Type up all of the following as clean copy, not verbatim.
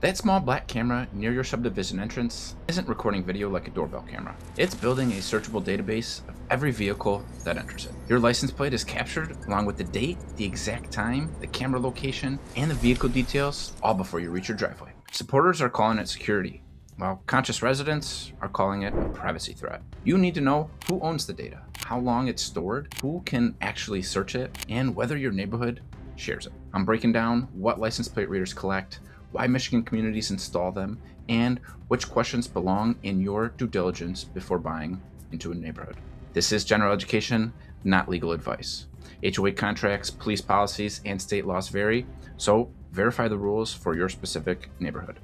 That small black camera near your subdivision entrance isn't recording video like a doorbell camera. It's building a searchable database of every vehicle that enters it. Your license plate is captured along with the date, the exact time, the camera location, and the vehicle details, all before you reach your driveway. Supporters are calling it security, while conscious residents are calling it a privacy threat. You need to know who owns the data, how long it's stored, who can actually search it, and whether your neighborhood shares it. I'm breaking down what license plate readers collect, why Michigan communities install them, and which questions belong in your due diligence before buying into a neighborhood. This is general education, not legal advice. HOA contracts, police policies, and state laws vary, so verify the rules for your specific neighborhood.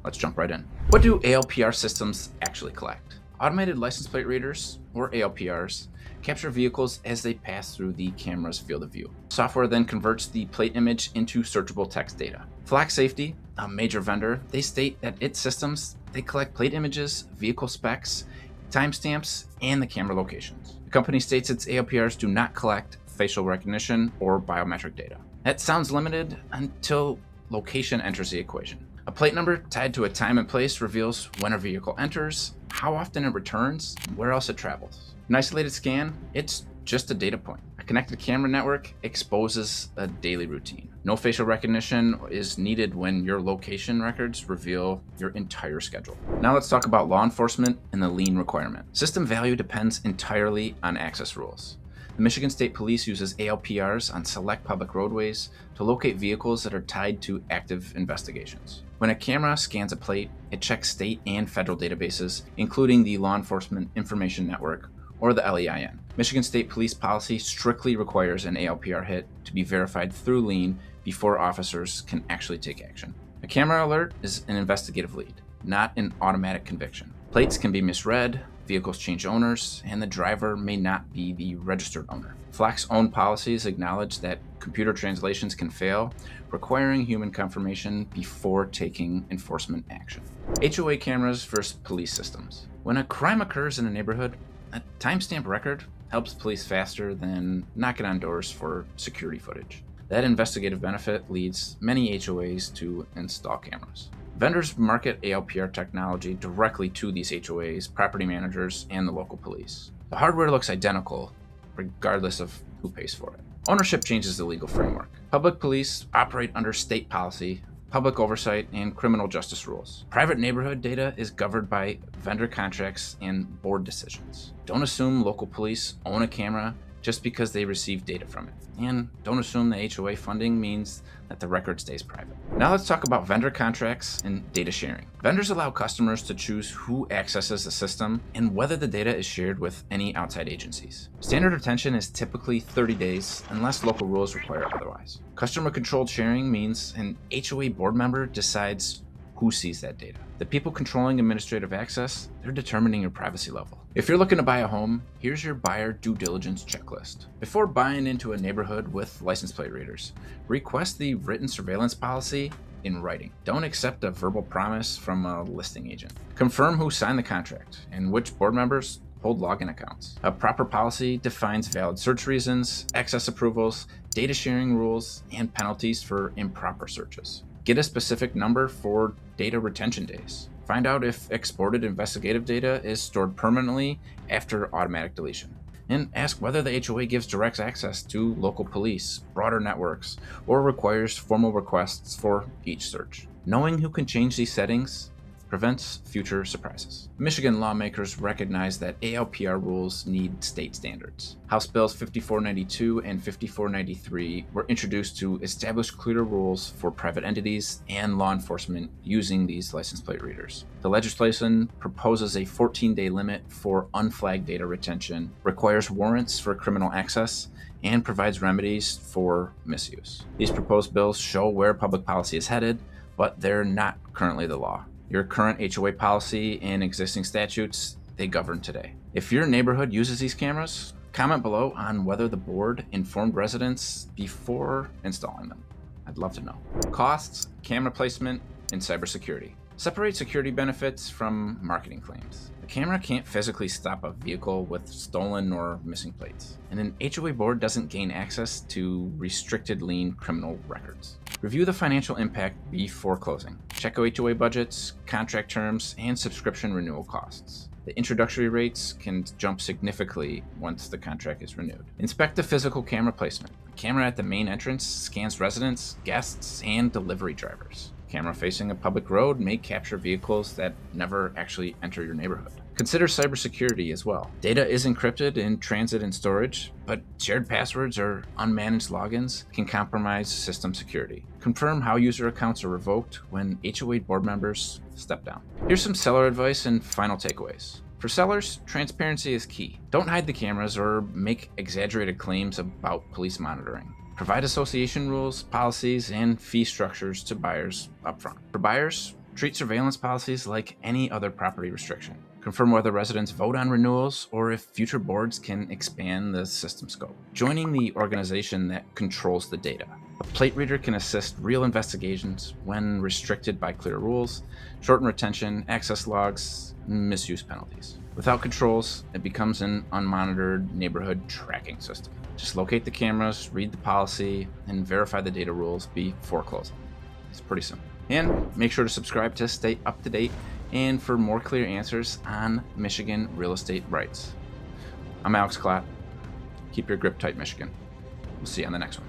Let's jump right in. What do ALPR systems actually collect? Automated license plate readers, or ALPRs, capture vehicles as they pass through the camera's field of view. Software then converts the plate image into searchable text data. Flag Safety, a major vendor, they state that its systems, they collect plate images, vehicle specs, timestamps, and the camera locations. The company states its ALPRs do not collect facial recognition or biometric data. That sounds limited until location enters the equation. A plate number tied to a time and place reveals when a vehicle enters, how often it returns, and where else it travels. An isolated scan, it's just a data point. A connected camera network exposes a daily routine. No facial recognition is needed when your location records reveal your entire schedule. Now let's talk about law enforcement and the lien requirement. System value depends entirely on access rules. The Michigan State Police uses ALPRs on select public roadways to locate vehicles that are tied to active investigations. When a camera scans a plate, it checks state and federal databases, including the Law Enforcement Information Network, or the LEIN. Michigan State Police policy strictly requires an ALPR hit to be verified through lien before officers can actually take action. A camera alert is an investigative lead, not an automatic conviction. Plates can be misread, vehicles change owners, and the driver may not be the registered owner. FLAC's own policies acknowledge that computer translations can fail, requiring human confirmation before taking enforcement action. HOA cameras versus police systems. When a crime occurs in a neighborhood, a timestamp record helps police faster than knocking on doors for security footage. That investigative benefit leads many HOAs to install cameras. Vendors market ALPR technology directly to these HOAs, property managers, and the local police. The hardware looks identical, regardless of who pays for it. Ownership changes the legal framework. Public police operate under state policy, public oversight, and criminal justice rules. Private neighborhood data is governed by vendor contracts and board decisions. Don't assume local police own a camera just because they receive data from it. And don't assume the HOA funding means that the record stays private. Now let's talk about vendor contracts and data sharing. Vendors allow customers to choose who accesses the system and whether the data is shared with any outside agencies. Standard retention is typically 30 days unless local rules require otherwise. Customer-controlled sharing means an HOA board member decides who sees that data. The people controlling administrative access, they're determining your privacy level. If you're looking to buy a home, here's your buyer due diligence checklist. Before buying into a neighborhood with license plate readers, request the written surveillance policy in writing. Don't accept a verbal promise from a listing agent. Confirm who signed the contract and which board members hold login accounts. A proper policy defines valid search reasons, access approvals, data sharing rules, and penalties for improper searches. Get a specific number for data retention days. Find out if exported investigative data is stored permanently after automatic deletion. And ask whether the HOA gives direct access to local police, broader networks, or requires formal requests for each search. Knowing who can change these settings prevents future surprises. Michigan lawmakers recognize that ALPR rules need state standards. House Bills 5492 and 5493 were introduced to establish clearer rules for private entities and law enforcement using these license plate readers. The legislation proposes a 14-day limit for unflagged data retention, requires warrants for criminal access, and provides remedies for misuse. These proposed bills show where public policy is headed, but they're not currently the law. Your current HOA policy and existing statutes, they govern today. If your neighborhood uses these cameras, comment below on whether the board informed residents before installing them. I'd love to know. Costs, camera placement, and cybersecurity. Separate security benefits from marketing claims. The camera can't physically stop a vehicle with stolen or missing plates, and an HOA board doesn't gain access to restricted lien criminal records. Review the financial impact before closing. Check HOA budgets, contract terms, and subscription renewal costs. The introductory rates can jump significantly once the contract is renewed. Inspect the physical camera placement. A camera at the main entrance scans residents, guests, and delivery drivers. Camera facing a public road may capture vehicles that never actually enter your neighborhood. Consider cybersecurity as well. Data is encrypted in transit and storage, but shared passwords or unmanaged logins can compromise system security. Confirm how user accounts are revoked when HOA board members step down. Here's some seller advice and final takeaways. For sellers, transparency is key. Don't hide the cameras or make exaggerated claims about police monitoring. Provide association rules, policies, and fee structures to buyers upfront. For buyers, treat surveillance policies like any other property restriction. Confirm whether residents vote on renewals or if future boards can expand the system scope. Joining the organization that controls the data. A plate reader can assist real investigations when restricted by clear rules, shorten retention, access logs, and misuse penalties. Without controls, it becomes an unmonitored neighborhood tracking system. Just locate the cameras, read the policy, and verify the data rules before closing. It's pretty simple. And make sure to subscribe to stay up to date and for more clear answers on Michigan real estate rights. I'm Alex Clair. Keep your grip tight, Michigan. We'll see you on the next one.